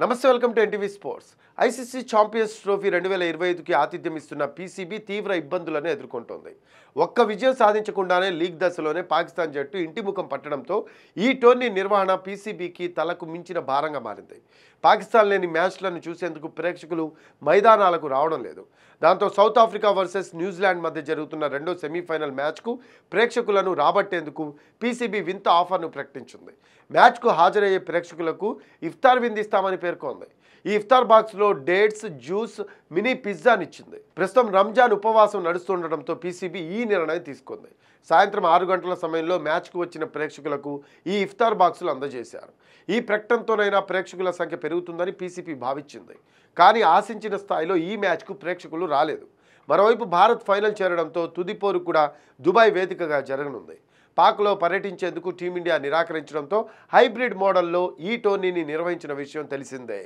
నమస్తే, welcome to NTV sports. ICC champions trophy 2025కి ఆతిథ్యం ఇస్తున్న పీసీబీ తీవ్ర ఇబ్బందులను ఎదుర్కొంటోంది. ఒక్క విజయం సాధించకుండానే లీగ్ దశలోనే పాకిస్తాన్ జట్టు ఇంటి ముఖం పట్టడంతో ఈ టోర్నీ నిర్వహణ పీసీబీకి తలకు మించిన భారంగా మారింది. పాకిస్తాన్ లేని మ్యాచ్లను చూసేందుకు ప్రేక్షకులు మైదానాలకు రావడం లేదు. దాంతో సౌత్ ఆఫ్రికా వర్సెస్ న్యూజిలాండ్ మధ్య జరుగుతున్న రెండో సెమీఫైనల్ మ్యాచ్కు ప్రేక్షకులను రాబట్టేందుకు పీసీబీ వింత ఆఫర్ను ప్రకటించింది. మ్యాచ్కు హాజరయ్యే ప్రేక్షకులకు ఇఫ్తార్ విందిస్తామని పేర్కొంది. ఈ ఇఫ్తార్ బాక్స్లో డేట్స్, జ్యూస్, మినీ పిజ్జానిచ్చింది. ప్రస్తుతం రంజాన్ ఉపవాసం నడుస్తుండటంతో పీసీబీ ఈ నిర్ణయం తీసుకుంది. సాయంత్రం 6 గంటల సమయంలో మ్యాచ్కు వచ్చిన ప్రేక్షకులకు ఈ ఇఫ్తార్ బాక్సులు అందజేశారు. ఈ ప్రకటనతోనైనా ప్రేక్షకుల సంఖ్య పెరుగుతుందని పీసీబీ భావించింది. కానీ ఆశించిన స్థాయిలో ఈ మ్యాచ్కు ప్రేక్షకులు రాలేదు. మరోవైపు భారత్ ఫైనల్ చేరడంతో తుది పోరు కూడా దుబాయ్ వేదికగా జరగనుంది. పాక్లో పర్యటించేందుకు టీమిండియా నిరాకరించడంతో హైబ్రిడ్ మోడల్లో ఈ టోర్నీని నిర్వహించిన విషయం తెలిసిందే.